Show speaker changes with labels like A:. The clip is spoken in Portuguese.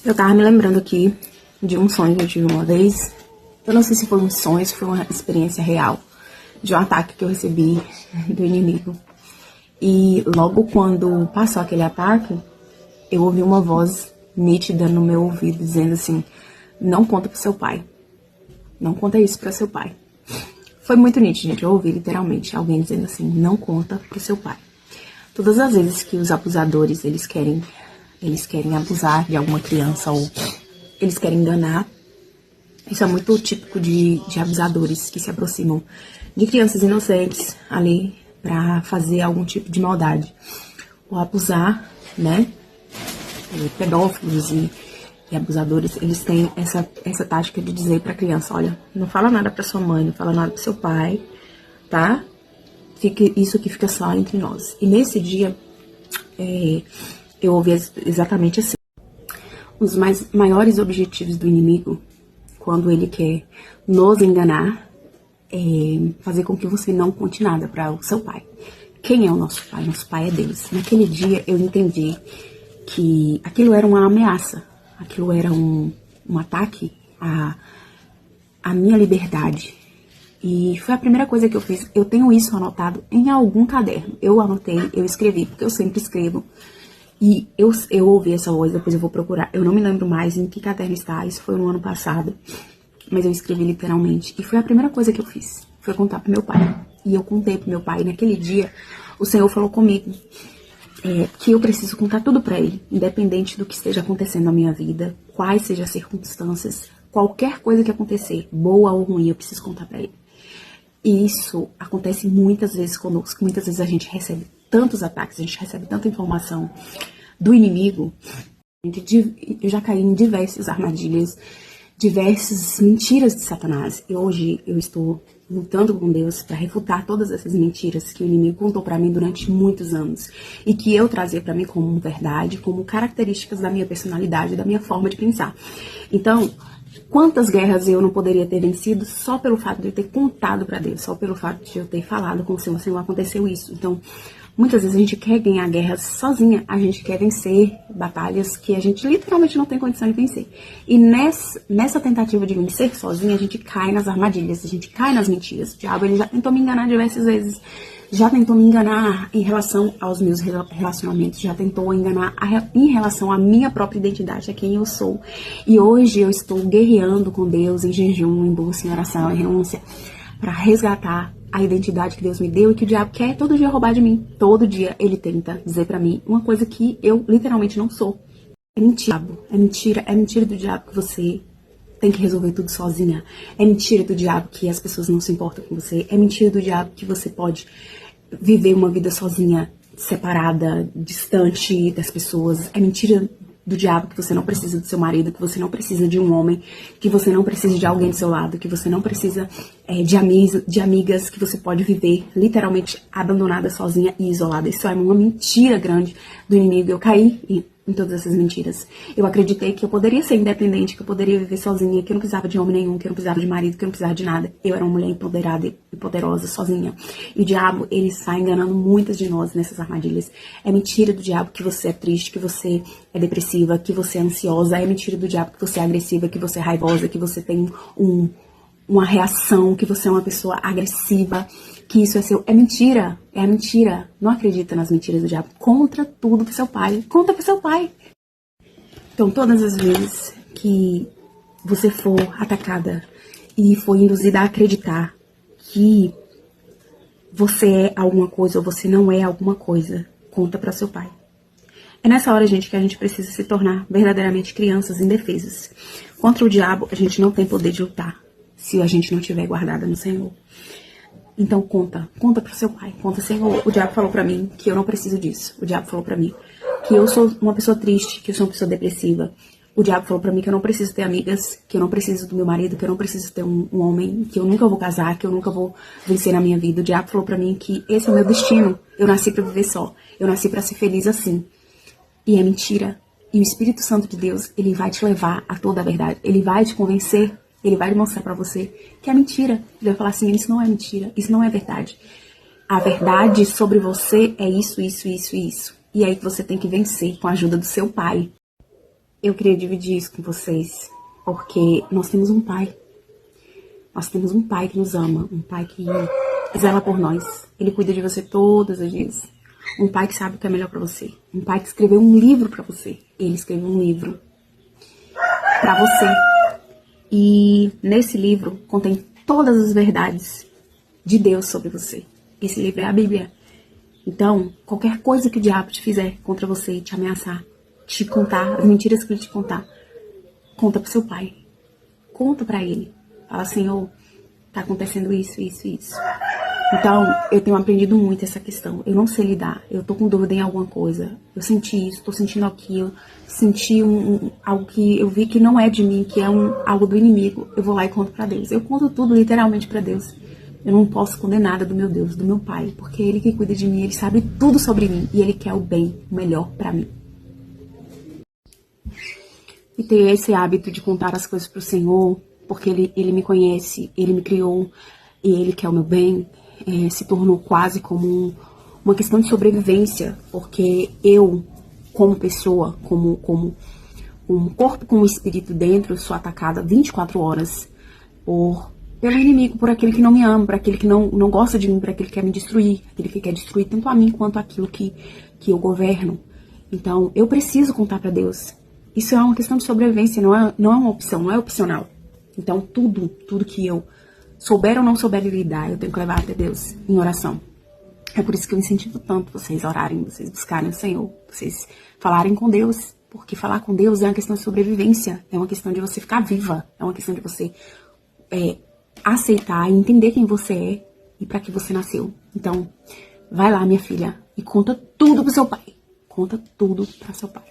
A: Eu tava me lembrando aqui de um sonho que eu tive uma vez. Eu não sei se foi um sonho, se foi uma experiência real, de um ataque que eu recebi do inimigo. E logo quando passou aquele ataque, eu ouvi uma voz nítida no meu ouvido dizendo assim: não conta pro seu pai. Não conta isso pro seu pai. Foi muito nítido, gente. Eu ouvi literalmente alguém dizendo assim: não conta pro seu pai. Todas as vezes que os abusadores, eles querem abusar de alguma criança ou eles querem enganar, isso é muito típico de abusadores que se aproximam de crianças inocentes ali pra fazer algum tipo de maldade. Ou abusar, né? Pedófilos e abusadores, eles têm essa tática de dizer pra criança: olha, não fala nada pra sua mãe, não fala nada pro seu pai, tá? Isso aqui fica só entre nós. E nesse dia, eu ouvi exatamente assim. Os maiores objetivos do inimigo, quando ele quer nos enganar, é fazer com que você não conte nada para o seu pai. Quem é o nosso pai? Nosso pai é Deus. Naquele dia eu entendi que aquilo era uma ameaça, aquilo era um ataque à minha liberdade. E foi a primeira coisa que eu fiz. Eu tenho isso anotado em algum caderno. Eu anotei, eu escrevi, porque eu sempre escrevo. E eu ouvi essa voz, depois eu vou procurar. Eu não me lembro mais em que caderno está, isso foi no ano passado. Mas eu escrevi literalmente. E foi a primeira coisa que eu fiz. Foi contar pro meu pai. E eu contei pro meu pai. E naquele dia, o Senhor falou comigo que eu preciso contar tudo pra ele. Independente do que esteja acontecendo na minha vida, quais sejam as circunstâncias, qualquer coisa que acontecer, boa ou ruim, eu preciso contar pra ele. E isso acontece muitas vezes conosco. Muitas vezes a gente recebe tantos ataques, a gente recebe tanta informação do inimigo. Eu já caí em diversas armadilhas, diversas mentiras de Satanás. E hoje eu estou lutando com Deus para refutar todas essas mentiras que o inimigo contou para mim durante muitos anos. E que eu trazia para mim como verdade, como características da minha personalidade, da minha forma de pensar. Então, quantas guerras eu não poderia ter vencido só pelo fato de eu ter contado para Deus, só pelo fato de eu ter falado com o Senhor, aconteceu isso. Então, muitas vezes a gente quer ganhar guerras sozinha, a gente quer vencer batalhas que a gente literalmente não tem condição de vencer. E nessa tentativa de vencer sozinha, a gente cai nas armadilhas, a gente cai nas mentiras. O diabo, ele já tentou me enganar diversas vezes, já tentou me enganar em relação aos meus relacionamentos, já tentou enganar em relação à minha própria identidade, a quem eu sou. E hoje eu estou guerreando com Deus em jejum, em busca, em oração, em renúncia, para resgatar a identidade que Deus me deu e que o diabo quer todo dia roubar de mim. Todo dia ele tenta dizer pra mim uma coisa que eu literalmente não sou. É mentira, é mentira do diabo que você tem que resolver tudo sozinha. É mentira do diabo que as pessoas não se importam com você. É mentira do diabo que você pode viver uma vida sozinha, separada, distante das pessoas. É mentira do diabo que você não precisa do seu marido, que você não precisa de um homem, que você não precisa de alguém do seu lado, que você não precisa de amigas, que você pode viver literalmente abandonada, sozinha e isolada. Isso é uma mentira grande do inimigo. Eu caí em todas essas mentiras. Eu acreditei que eu poderia ser independente, que eu poderia viver sozinha, que eu não precisava de homem nenhum, que eu não precisava de marido, que eu não precisava de nada. Eu era uma mulher empoderada e poderosa, sozinha. E o diabo, ele sai enganando muitas de nós nessas armadilhas. É mentira do diabo que você é triste, que você é depressiva, que você é ansiosa. É mentira do diabo que você é agressiva, que você é raivosa, que você tem uma reação, que você é uma pessoa agressiva, que isso é seu. É mentira, é a mentira. Não acredita nas mentiras do diabo. Conta tudo pro seu pai. Conta pro seu pai. Então, todas as vezes que você for atacada e for induzida a acreditar que você é alguma coisa ou você não é alguma coisa, conta para seu pai. É nessa hora, gente, que a gente precisa se tornar verdadeiramente crianças indefesas. Contra o diabo, a gente não tem poder de lutar se a gente não estiver guardada no Senhor. Então conta pro seu pai, conta: Senhor, o diabo falou pra mim que eu não preciso disso. O diabo falou pra mim que eu sou uma pessoa triste, que eu sou uma pessoa depressiva. O diabo falou pra mim que eu não preciso ter amigas, que eu não preciso do meu marido, que eu não preciso ter um homem, que eu nunca vou casar, que eu nunca vou vencer na minha vida. O diabo falou pra mim que esse é o meu destino. Eu nasci pra viver só. Eu nasci pra ser feliz assim. E é mentira. E o Espírito Santo de Deus, ele vai te levar a toda a verdade. Ele vai te convencer. Ele vai mostrar pra você que é mentira. Ele vai falar assim: isso não é mentira, isso não é verdade. A verdade sobre você é isso, isso, isso e isso. E aí que você tem que vencer com a ajuda do seu pai. eu queria dividir isso com vocês, porque nós temos um pai. Nós temos um pai que nos ama, um pai que zela por nós. Ele cuida de você todos os dias. Um pai que sabe o que é melhor pra você. Um pai que escreveu um livro pra você. Ele escreveu um livro pra você. E nesse livro contém todas as verdades de Deus sobre você. Esse livro é a Bíblia. Então, qualquer coisa que o diabo te fizer contra você, te ameaçar, te contar, as mentiras que ele te contar, conta pro seu pai. Conta pra ele. Fala, Senhor, tá acontecendo isso, isso, isso. Então, eu tenho aprendido muito essa questão. Eu não sei lidar. Eu tô com dúvida em alguma coisa. Eu senti isso, tô sentindo aquilo. Senti algo que eu vi que não é de mim, que é algo do inimigo. Eu vou lá e conto pra Deus. Eu conto tudo literalmente pra Deus. Eu não posso esconder nada do meu Deus, do meu Pai. Porque é Ele que cuida de mim, Ele sabe tudo sobre mim. E Ele quer o bem, o melhor pra mim. E ter esse hábito de contar as coisas pro Senhor, porque Ele me conhece, Ele me criou e Ele quer o meu bem, se tornou quase como uma questão de sobrevivência, porque eu, como pessoa, como um corpo com um espírito dentro, sou atacada 24 horas pelo inimigo, por aquele que não me ama, por aquele que não gosta de mim, por aquele que quer me destruir, aquele que quer destruir tanto a mim quanto aquilo que eu governo. Então, eu preciso contar pra Deus. Isso é uma questão de sobrevivência, não é uma opção, não é opcional. Então, tudo que eu souber ou não souber lidar, eu tenho que levar até Deus em oração. É por isso que eu incentivo tanto vocês orarem, vocês buscarem o Senhor, vocês falarem com Deus, porque falar com Deus é uma questão de sobrevivência, é uma questão de você ficar viva, é uma questão de você aceitar e entender quem você é e para que você nasceu. Então, vai lá, minha filha, e conta tudo pro seu pai. Conta tudo para seu pai.